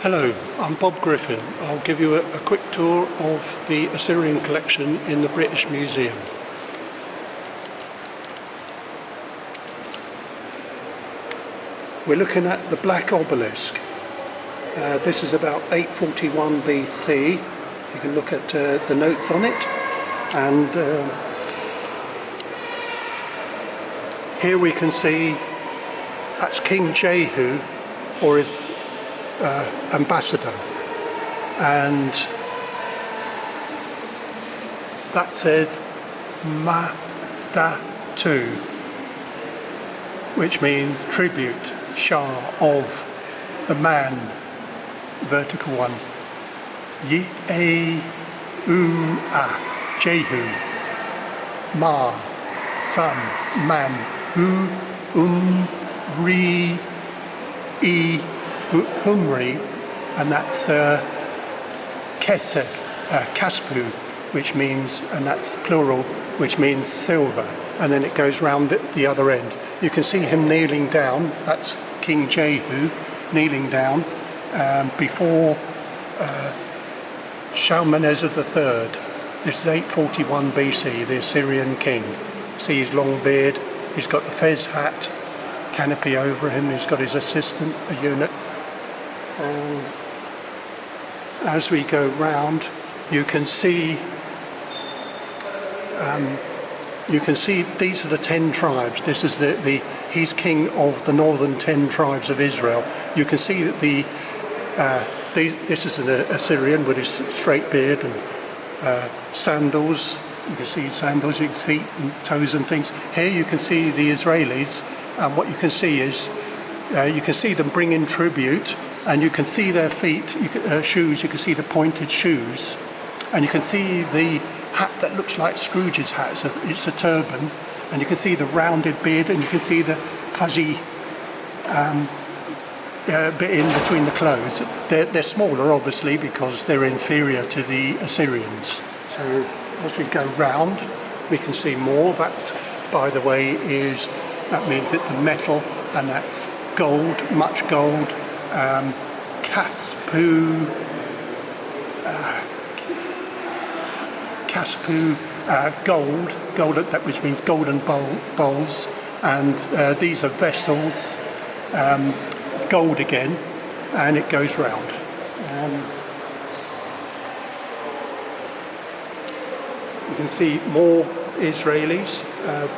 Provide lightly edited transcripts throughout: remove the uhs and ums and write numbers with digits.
Hello, I'm Bob Griffin. I'll give you a quick tour of the Assyrian Collection in the British Museum. We're looking at the Black Obelisk. This is about 841 BC. You can look at the notes on it. And here we can see that's King Jehu, or his ambassador, and that says Madatu, which means tribute, Shah of the man, vertical one, Jehu, Ma, son, man, Ri, Humri, and that's Kesef, Kaspu, which means, and that's plural, which means silver, and then it goes round the other end. You can see him kneeling down. That's King Jehu kneeling down before Shalmaneser III. This is 841 BC, the Assyrian king. See his long beard, he's got the fez hat, canopy over him, he's got his assistant, a eunuch. And as we go round, you can see these are the 10 tribes. This is he's king of the northern 10 tribes of Israel. You can see that this is an Assyrian with his straight beard and sandals. You can see sandals, you can feet and toes and things. Here you can see the Israelis, and what you can see is you can see them bring in tribute, and you can see their feet, shoes. You can see the pointed shoes, and you can see the hat that looks like Scrooge's hat. It's a turban, and you can see the rounded beard, and you can see the fuzzy bit in between the clothes. They're smaller, obviously, because they're inferior to the Assyrians. So as we go round, we can see more. That, by the way, that means it's a metal, and that's gold, much gold. Kaspu, gold, which means golden bowls, and these are vessels, gold again, and it goes round. You can see more Israelis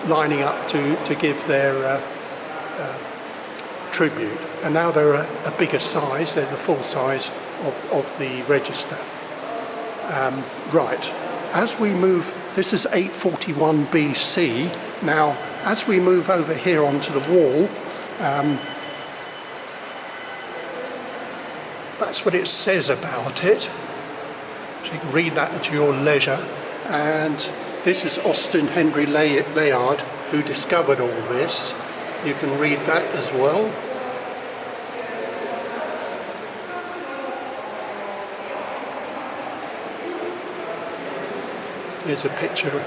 lining up to give their tribute, and now they're a bigger size. They're the full size of the register. Right, as we move, this is 841 BC. Now, as we move over here onto the wall, that's what it says about it. So you can read that at your leisure. And this is Austin Henry Layard, who discovered all this. You can read that as well. Here's a picture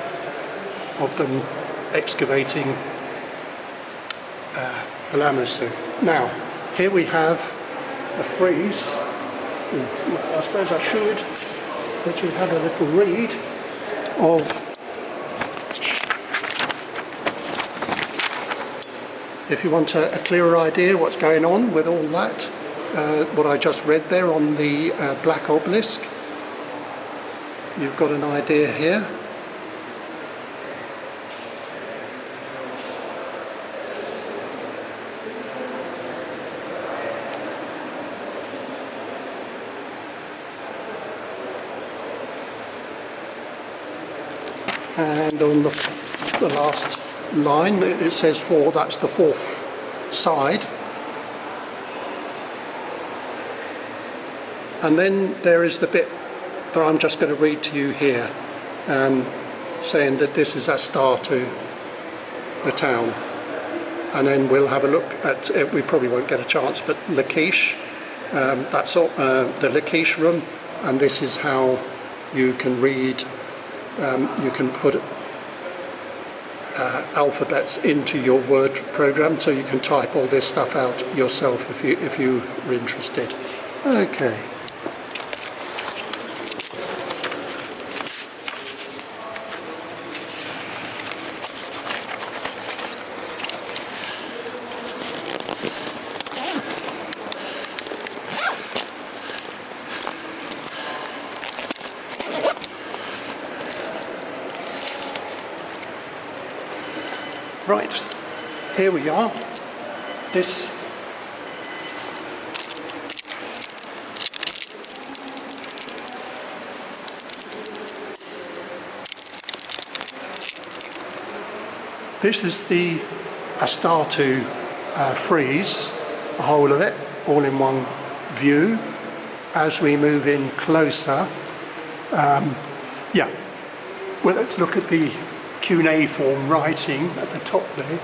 of them excavating Palamazoo. Now, here we have a frieze. I suppose I should let you have a little read of, if you want a clearer idea what's going on with all that, what I just read there on the Black Obelisk. You've got an idea here. And on the last line it says 4, that's the fourth side. And then there is the bit that I'm just going to read to you here, saying that this is Astarte, the town. And then we'll have a look at, we probably won't get a chance, but Lachish, that's the Lachish room, and this is how you can read. You can put alphabets into your word program, so you can type all this stuff out yourself if you're interested. Okay. Right, here we are. This is the Astarte frieze, the whole of it, all in one view. As we move in closer, yeah, well, let's look at the cuneiform writing at the top there.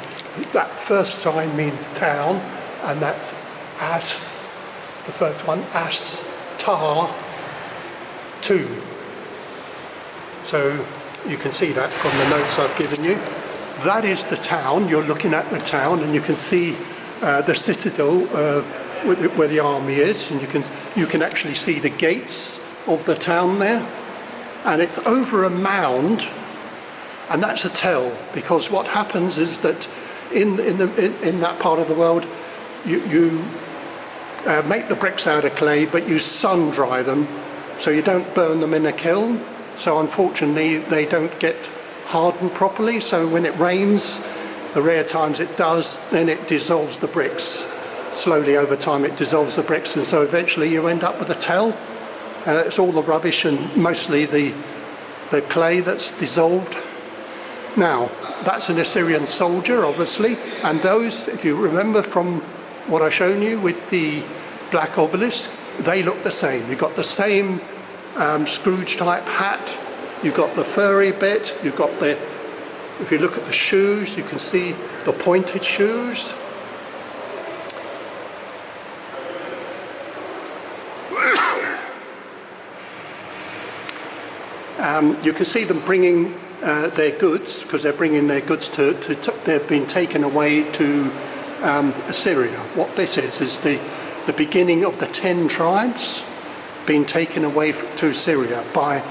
That first sign means town, and that's As, the first one, As-tar 2. So you can see that from the notes I've given you. That is the town. You're looking at the town, and you can see the citadel where the army is, and you can actually see the gates of the town there. And it's over a mound, and that's a tell, because what happens is that in that part of the world, you make the bricks out of clay, but you sun dry them, so you don't burn them in a kiln. So unfortunately, they don't get hardened properly. So when it rains, the rare times it does, then it dissolves the bricks. Slowly over time, it dissolves the bricks, and so eventually you end up with a tell. It's all the rubbish and mostly the clay that's dissolved. Now, that's an Assyrian soldier, obviously, and those, if you remember from what I've shown you with the black obelisk, they look the same. You've got the same Scrooge-type hat, you've got the furry bit, you've got the, if you look at the shoes, you can see the pointed shoes. You can see them bringing their goods, because they're bringing their goods they've been taken away to Assyria. What this is the beginning of the 10 tribes being taken away to Assyria by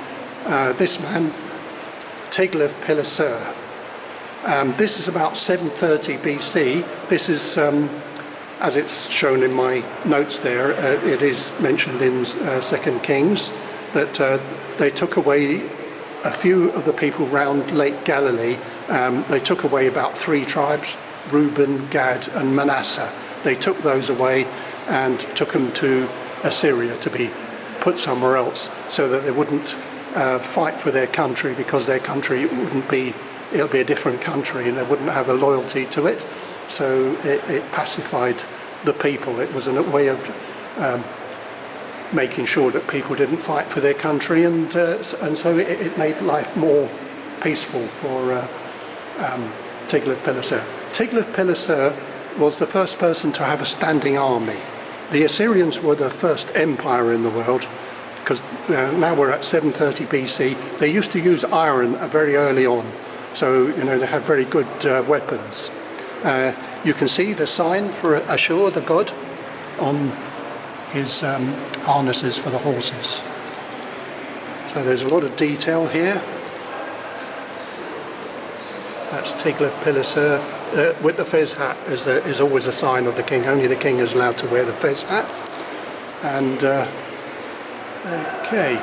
this man, Tiglath-Pileser. This is about 730 BC. This is, as it's shown in my notes there, it is mentioned in 2 Kings, that they took away a few of the people round Lake Galilee. They took away about 3 tribes, Reuben, Gad and Manasseh. They took those away and took them to Assyria to be put somewhere else, so that they wouldn't fight for their country, because their country it'll be a different country and they wouldn't have a loyalty to it. So it pacified the people. It was a way of making sure that people didn't fight for their country, and so it made life more peaceful for Tiglath-Pileser. Tiglath-Pileser was the first person to have a standing army. The Assyrians were the first empire in the world, because now we're at 730 BC. They used to use iron very early on, so they had very good weapons. You can see the sign for Ashur, the god, on his harnesses for the horses. So there's a lot of detail here. That's Tiglath-Pileser with the fez hat, is always a sign of the king. Only the king is allowed to wear the fez hat. And okay.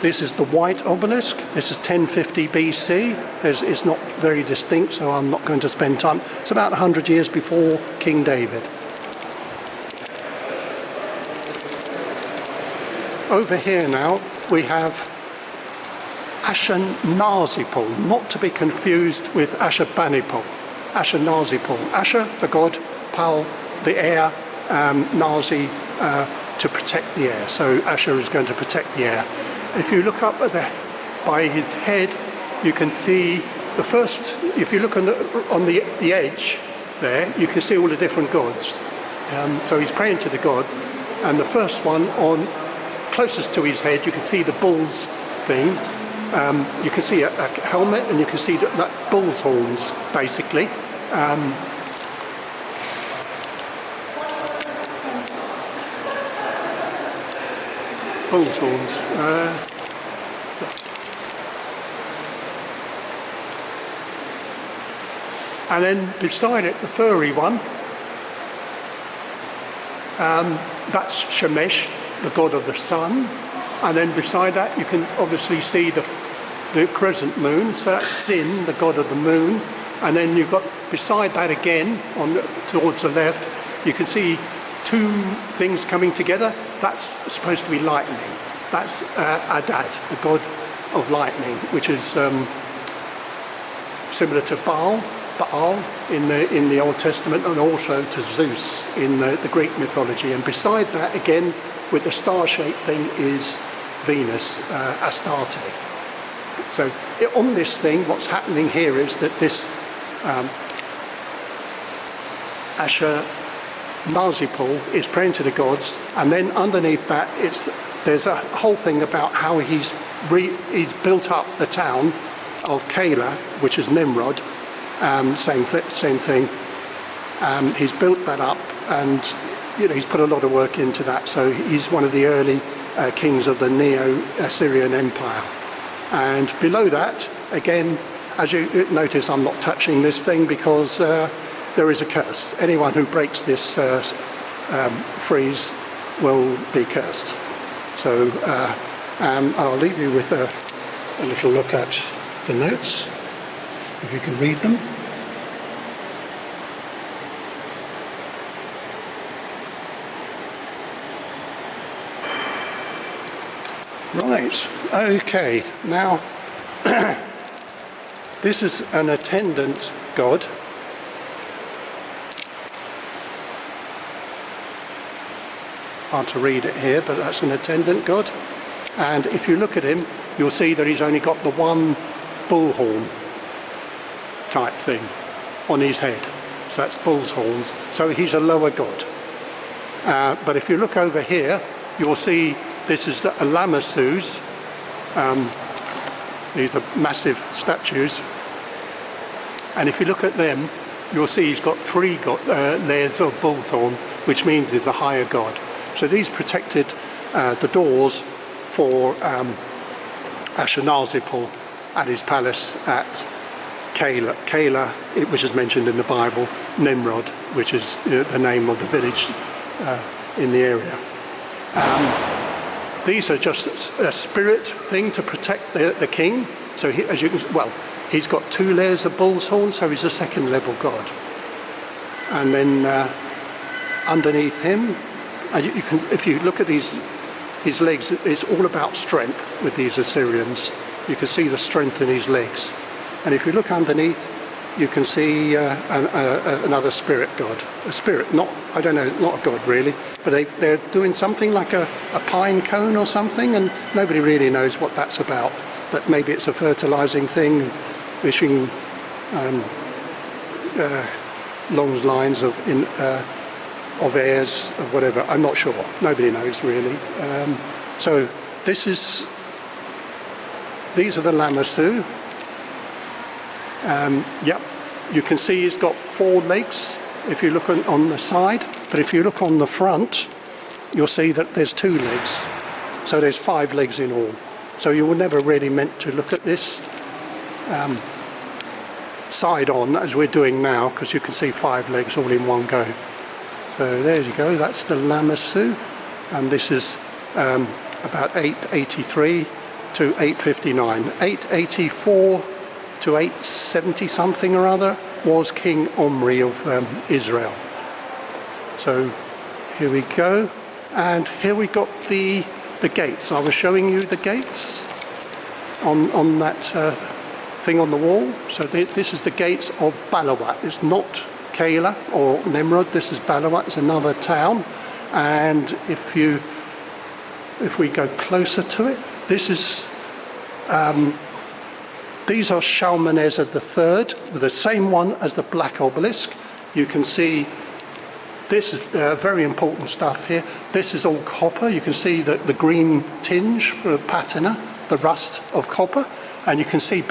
This is the white obelisk. This is 1050 BC. It's not very distinct, so I'm not going to spend time. It's about 100 years before King David. Over here now we have Ashurnasirpal, not to be confused with Ashurbanipal. Ashurnasirpal. Ashur, the god, Pal, the air, Nazi, to protect the air. So Ashur is going to protect the air. If you look up by his head, you can see the first. If you look on the edge there, you can see all the different gods. So he's praying to the gods, and the first one on closest to his head, you can see the bull's things. You can see a helmet, and you can see that bull's horns, basically. bull's horns. And then beside it, the furry one, that's Shemesh, the god of the sun. And then beside that, you can obviously see the crescent moon, so that's Sin, the god of the moon. And then you've got beside that again, towards the left, you can see two things coming together. That's supposed to be lightning. That's Adad, the god of lightning, which is similar to Baal in the Old Testament, and also to Zeus in the Greek mythology. And beside that again, with the star-shaped thing, is Venus, Astarte. So on this thing, what's happening here is that this Nazipal is praying to the gods, and then underneath that there's a whole thing about how he's built up the town of Keilah, which is Nimrod. Same thing. He's built that up, and he's put a lot of work into that. So he's one of the early kings of the Neo-Assyrian Empire. And below that, again, as you notice, I'm not touching this thing because there is a curse. Anyone who breaks this frieze will be cursed. So I'll leave you with a little look at the notes, if you can read them. Right, okay, now this is an attendant god. Hard to read it here, but that's an attendant god. And if you look at him, you'll see that he's only got the one bullhorn type thing on his head. So that's bull's horns. So he's a lower god. But if you look over here, you'll see this is the Lamassus. These are massive statues. And if you look at them, you'll see he's got three layers of bull's horns, which means he's a higher god. So these protected the doors for Ashurnazirpal at his palace at Keilah, which is mentioned in the Bible, Nimrod, which is the name of the village in the area. These are just a spirit thing to protect the king. So he's got two layers of bull's horns, so he's a second level god. And then underneath him, if you look at his legs, it's all about strength with these Assyrians. You can see the strength in his legs. And if you look underneath, you can see another spirit god. A spirit, not a god really, but they're doing something like a pine cone or something, and nobody really knows what that's about. But maybe it's a fertilizing thing, wishing long lines of heirs, of whatever. I'm not sure. Nobody knows really. So these are the Lamassu. Yep, you can see he's got 4 legs if you look on the side, but if you look on the front, you'll see that there's 2 legs. So there's 5 legs in all. So you were never really meant to look at this side on as we're doing now, because you can see 5 legs all in one go. So there you go, that's the Lamassu, and this is about 883 to 859. 884 to 870 something or other was King Omri of Israel. So here we go, and here we got the gates. I was showing you the gates on that thing on the wall. So this is the gates of Balawat. It's not Keilah or Nimrod. This is Balawat. It's another town. And if we go closer to it, this is these are Shalmaneser III, the same one as the black obelisk. You can see this is very important stuff here. This is all copper. You can see the green tinge for patina, the rust of copper, and you can see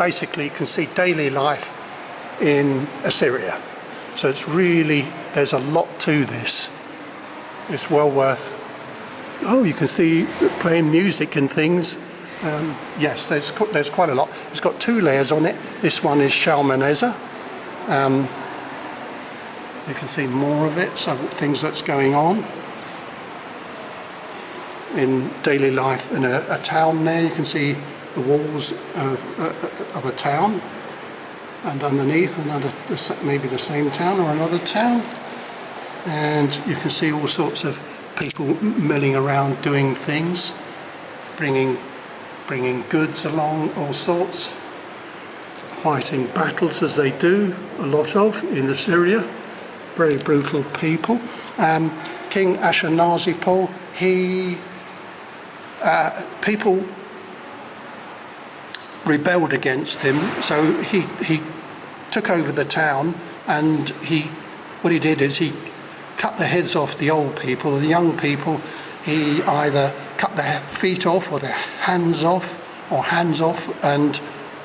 daily life in Assyria. So it's really, there's a lot to this. It's well worth Oh, you can see playing music and things. Yes, there's quite a lot. It's got 2 layers on it. This one is Shalmaneser. You can see more of it, so things that's going on in daily life in a town there. You can see the walls of a town, and underneath maybe the same town or another town, and you can see all sorts of people milling around doing things, bringing goods along, all sorts, fighting battles as they do a lot of in Assyria. Very brutal people. King Ashurnasirpal, people rebelled against him, so he took over the town, and what he did is he cut the heads off the old people. The young people, he either cut their feet off or their hands off, and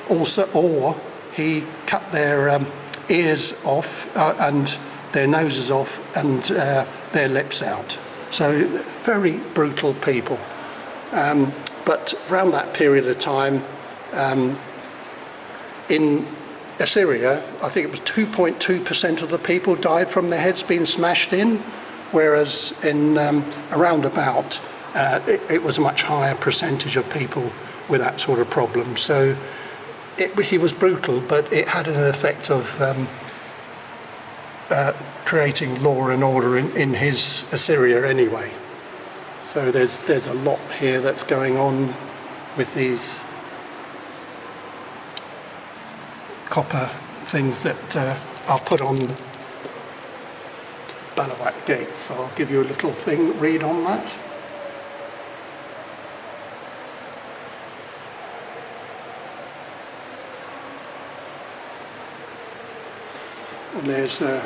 also, or he cut their ears off and their noses off and their lips out. So very brutal people. But around that period of time, in Assyria, I think it was 2.2% of the people died from their heads being smashed in, whereas in around about it was a much higher percentage of people with that sort of problem. So he was brutal, but it had an effect of creating law and order in his Assyria anyway. So there's a lot here that's going on with these copper things that are put on Balawat gates. So I'll give you a little thing, read on that. And there's the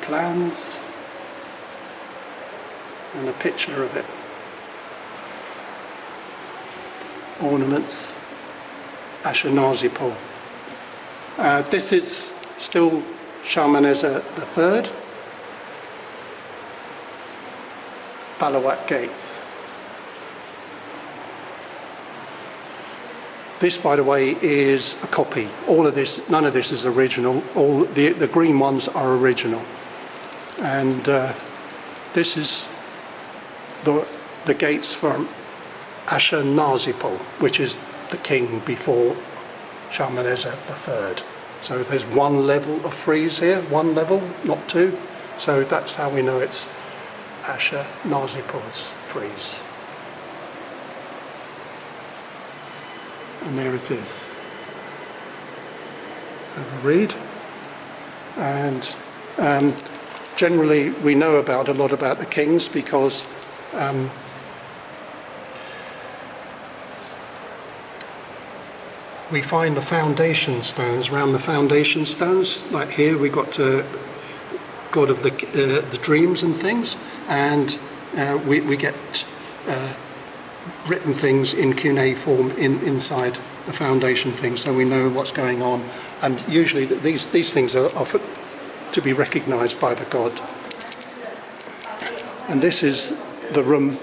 plans and a picture of it. Ornaments, Ashurnasirpal. This is still Shalmaneser III. Balawat gates. This, by the way, is a copy. All of this, none of this is original. All the green ones are original. And this is the gates from Ashurnasirpal, which is the king before Shalmaneser III. So there's one level of frieze here, one level, not two. So that's how we know it's Ashurnasirpal's frieze. And there it is. Have a read. And generally we know a lot about the kings because we find the foundation stones. Around the foundation stones, like here we got God of the dreams and things, and we get written things in cuneiform inside the foundation thing, so we know what's going on. And usually these things are to be recognised by the god. And this is the room.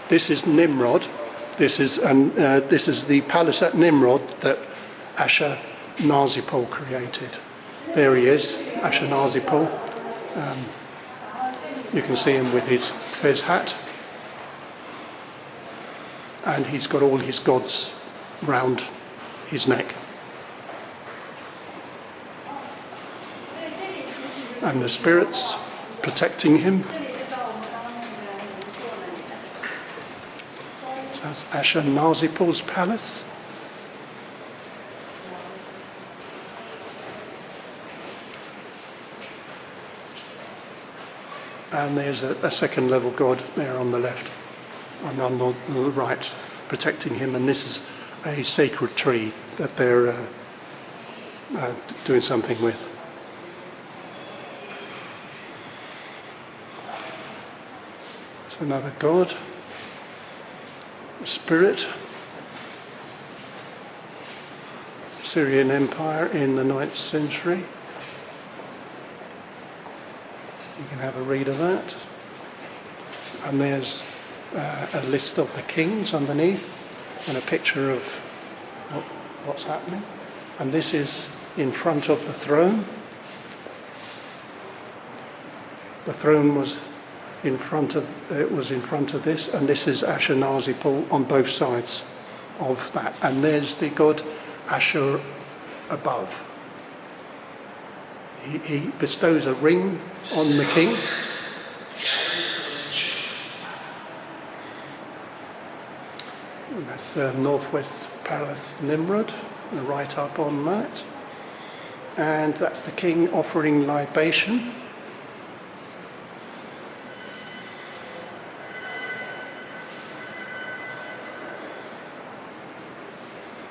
This is Nimrod. This is the palace at Nimrod that Ashurnasirpal created. There he is, Ashurnasirpal. You can see him with his fez hat. And he's got all his gods round his neck. And the spirits protecting him. So that's Ashurnasirpal's palace. And there's a second level god there on the left. And on the right, protecting him, and this is a sacred tree that they're doing something with. It's another god, a spirit. Assyrian Empire in the 9th century. You can have a read of that. And there's a list of the kings underneath and a picture of what's happening. And this is in front of the throne. The throne was in front of this, and this is Ashurnasirpal on both sides of that. And there's the god Ashur above. He bestows a ring on the king. And that's the Northwest Palace Nimrod, right up on that. And that's the king offering libation.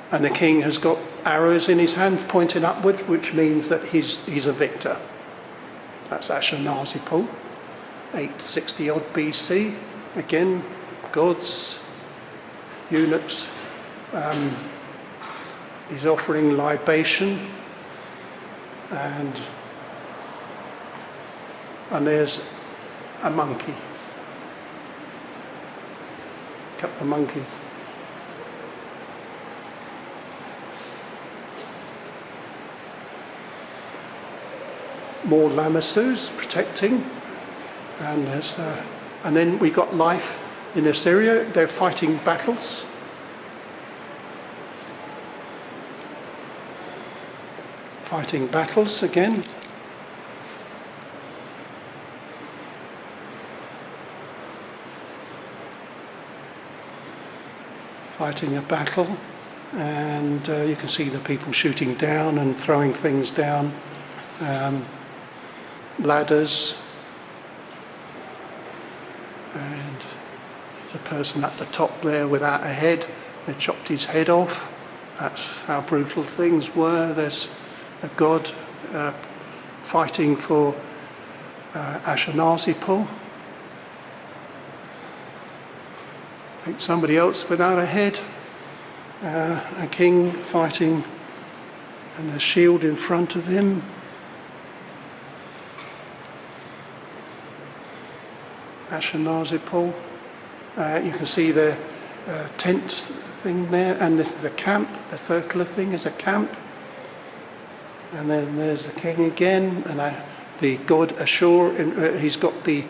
And the king has got arrows in his hand pointing upward, which means that he's a victor. That's Ashurnasirpal, 860 odd BC. Again, gods, eunuchs. He's offering libation, and there's a monkey, a couple of monkeys. More lamassus protecting, and then we got life in Assyria. They're fighting battles. Fighting battles again. Fighting a battle, and you can see the people shooting down and throwing things down. Ladders, and the person at the top there without a head, they chopped his head off. That's how brutal things were. There's a god fighting for Ashurnasirpal. I think somebody else without a head, a king fighting and a shield in front of him. Ashurnasirpal. You can see the tent thing there, and this is a camp. The circular thing is a camp. And then there's the king again, and the god Ashur. He's got the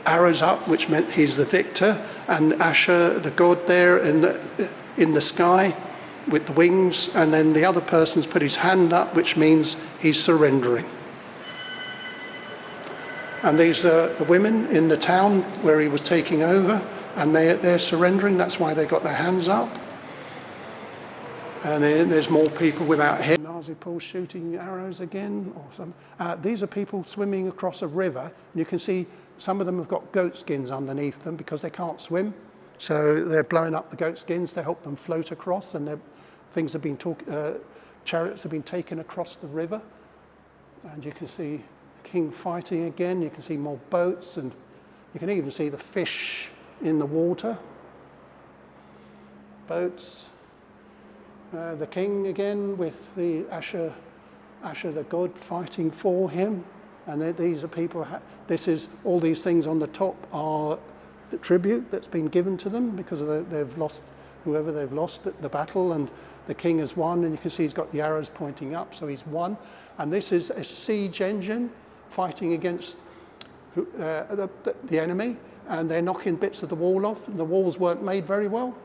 arrows up, which meant he's the victor, and Ashur, the god, there in the sky with the wings, and then the other person's put his hand up, which means he's surrendering. And these are the women in the town where he was taking over, and they're surrendering. That's why they got their hands up. And then there's more people without head. Ashurnasirpal shooting arrows again. These are people swimming across a river, and you can see some of them have got goat skins underneath them because they can't swim. So they're blowing up the goat skins to help them float across, and chariots have been taken across the river. And you can see king fighting again. You can see more boats, and you can even see the fish in the water. Boats. The king again with the Ashur the god fighting for him. And these are people. All these things on the top are the tribute that's been given to them because they've lost whoever they've lost the battle, and the king has won. And you can see he's got the arrows pointing up, so he's won. And this is a siege engine fighting against the enemy, and they're knocking bits of the wall off. The walls weren't made very well,